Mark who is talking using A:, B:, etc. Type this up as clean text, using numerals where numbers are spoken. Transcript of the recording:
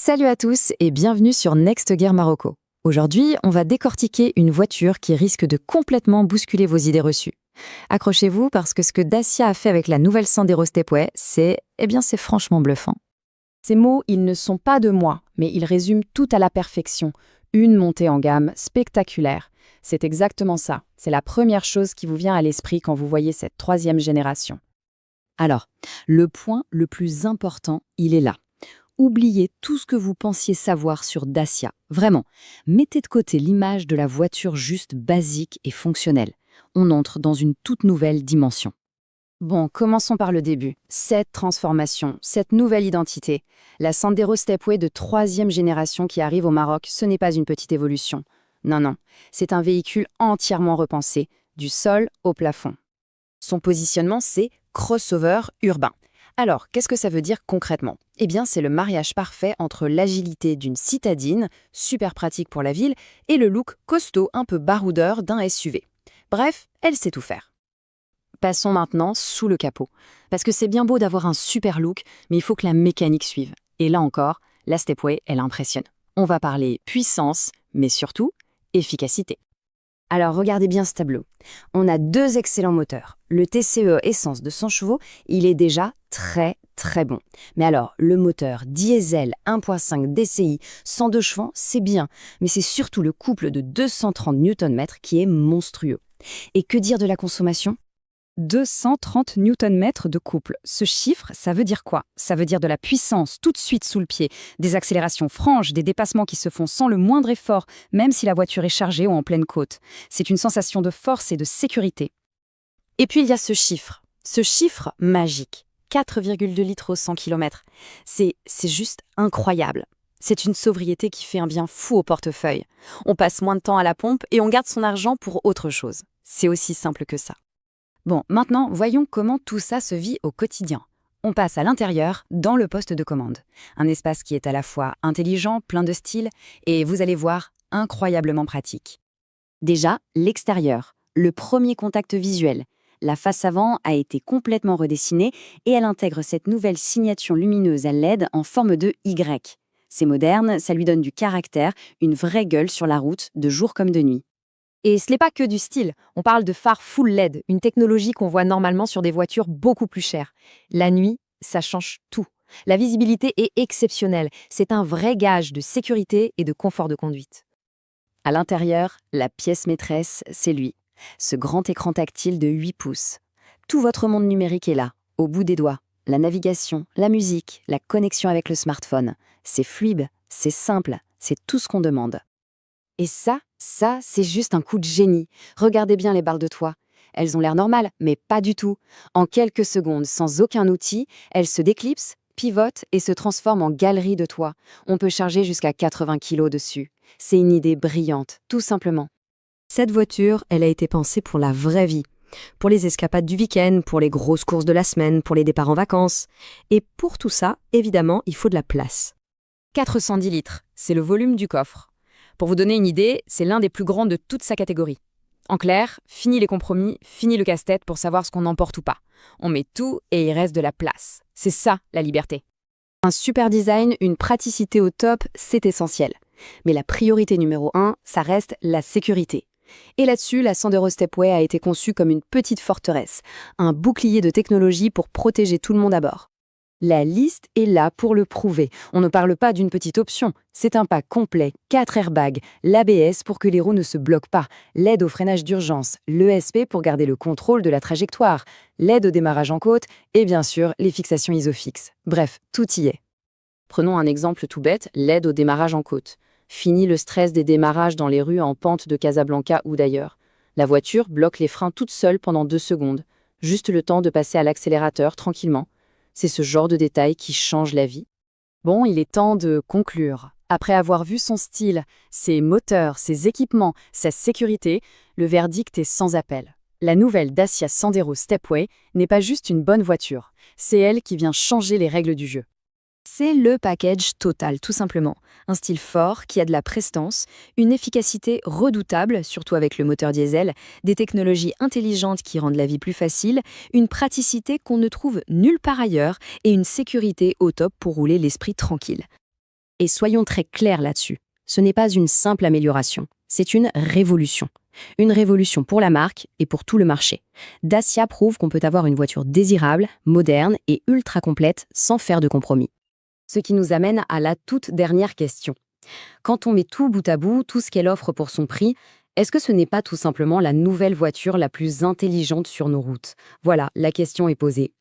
A: Salut à tous et bienvenue sur Next Gear Marocco. Aujourd'hui, on va décortiquer une voiture qui risque de complètement bousculer vos idées reçues. Accrochez-vous parce que ce que Dacia a fait avec la nouvelle Sandero Stepway, c'est franchement bluffant.
B: Ces mots, ils ne sont pas de moi, mais ils résument tout à la perfection. Une montée en gamme spectaculaire. C'est exactement ça. C'est la première chose qui vous vient à l'esprit quand vous voyez cette troisième génération.
A: Alors, le point le plus important, il est là. Oubliez tout ce que vous pensiez savoir sur Dacia. Vraiment, mettez de côté l'image de la voiture juste basique et fonctionnelle. On entre dans une toute nouvelle dimension.
B: Bon, commençons par le début. Cette transformation, cette nouvelle identité. La Sandero Stepway de troisième génération qui arrive au Maroc, ce n'est pas une petite évolution. Non, c'est un véhicule entièrement repensé, du sol au plafond. Son positionnement, c'est crossover urbain. Alors, qu'est-ce que ça veut dire concrètement? Eh bien, c'est le mariage parfait entre l'agilité d'une citadine, super pratique pour la ville, et le look costaud, un peu baroudeur d'un SUV. Bref, elle sait tout faire. Passons maintenant sous le capot. Parce que c'est bien beau d'avoir un super look, mais il faut que la mécanique suive. Et là encore, la Stepway, elle impressionne. On va parler puissance, mais surtout efficacité. Alors regardez bien ce tableau. On a deux excellents moteurs. Le TCE essence de 100 chevaux, il est déjà très bon. Mais alors, le moteur diesel 1.5 DCI 102 chevaux, c'est bien, mais c'est surtout le couple de 230 Nm qui est monstrueux. Et que dire de la consommation? 230 Nm de couple. Ce chiffre, ça veut dire quoi? Ça veut dire de la puissance tout de suite sous le pied, des accélérations franches, des dépassements qui se font sans le moindre effort, même si la voiture est chargée ou en pleine côte. C'est une sensation de force et de sécurité. Et puis il y a ce chiffre magique, 4,2 litres au 100 km. C'est juste incroyable. C'est une sobriété qui fait un bien fou au portefeuille. On passe moins de temps à la pompe et on garde son argent pour autre chose. C'est aussi simple que ça. Bon, maintenant, voyons comment tout ça se vit au quotidien. On passe à l'intérieur, dans le poste de commande. Un espace qui est à la fois intelligent, plein de style, et vous allez voir, incroyablement pratique. Déjà, l'extérieur, le premier contact visuel. La face avant a été complètement redessinée et elle intègre cette nouvelle signature lumineuse à LED en forme de Y. C'est moderne, ça lui donne du caractère, une vraie gueule sur la route, de jour comme de nuit.
C: Et ce n'est pas que du style, on parle de phare full LED, une technologie qu'on voit normalement sur des voitures beaucoup plus chères. La nuit, ça change tout. La visibilité est exceptionnelle, c'est un vrai gage de sécurité et de confort de conduite.
B: À l'intérieur, la pièce maîtresse, c'est lui. Ce grand écran tactile de 8 pouces. Tout votre monde numérique est là, au bout des doigts. La navigation, la musique, la connexion avec le smartphone. C'est fluide, c'est simple, c'est tout ce qu'on demande. Et ça, c'est juste un coup de génie. Regardez bien les barres de toit. Elles ont l'air normales, mais pas du tout. En quelques secondes, sans aucun outil, elles se déclipsent, pivotent et se transforment en galerie de toit. On peut charger jusqu'à 80 kg dessus. C'est une idée brillante, tout simplement.
A: Cette voiture, elle a été pensée pour la vraie vie. Pour les escapades du week-end, pour les grosses courses de la semaine, pour les départs en vacances. Et pour tout ça, évidemment, il faut de la place.
C: 410 litres, c'est le volume du coffre. Pour vous donner une idée, c'est l'un des plus grands de toute sa catégorie. En clair, fini les compromis, fini le casse-tête pour savoir ce qu'on emporte ou pas. On met tout et il reste de la place. C'est ça, la liberté.
B: Un super design, une praticité au top, c'est essentiel. Mais la priorité numéro 1, ça reste la sécurité. Et là-dessus, la Sandero Stepway a été conçue comme une petite forteresse, un bouclier de technologie pour protéger tout le monde à bord. La liste est là pour le prouver. On ne parle pas d'une petite option. C'est un pack complet, 4 airbags, l'ABS pour que les roues ne se bloquent pas, l'aide au freinage d'urgence, l'ESP pour garder le contrôle de la trajectoire, l'aide au démarrage en côte et bien sûr les fixations ISOFIX. Bref, tout y est. Prenons un exemple tout bête, l'aide au démarrage en côte. Fini le stress des démarrages dans les rues en pente de Casablanca ou d'ailleurs. La voiture bloque les freins toute seule pendant 2 secondes. Juste le temps de passer à l'accélérateur tranquillement. C'est ce genre de détail qui change la vie. Bon, il est temps de conclure. Après avoir vu son style, ses moteurs, ses équipements, sa sécurité, le verdict est sans appel. La nouvelle Dacia Sandero Stepway n'est pas juste une bonne voiture, c'est elle qui vient changer les règles du jeu.
A: C'est le package total, tout simplement. Un style fort qui a de la prestance, une efficacité redoutable, surtout avec le moteur diesel, des technologies intelligentes qui rendent la vie plus facile, une praticité qu'on ne trouve nulle part ailleurs et une sécurité au top pour rouler l'esprit tranquille.
B: Et soyons très clairs là-dessus. Ce n'est pas une simple amélioration, c'est une révolution. Une révolution pour la marque et pour tout le marché. Dacia prouve qu'on peut avoir une voiture désirable, moderne et ultra complète sans faire de compromis.
A: Ce qui nous amène à la toute dernière question. Quand on met tout bout à bout, tout ce qu'elle offre pour son prix, est-ce que ce n'est pas tout simplement la nouvelle voiture la plus intelligente sur nos routes? Voilà, la question est posée.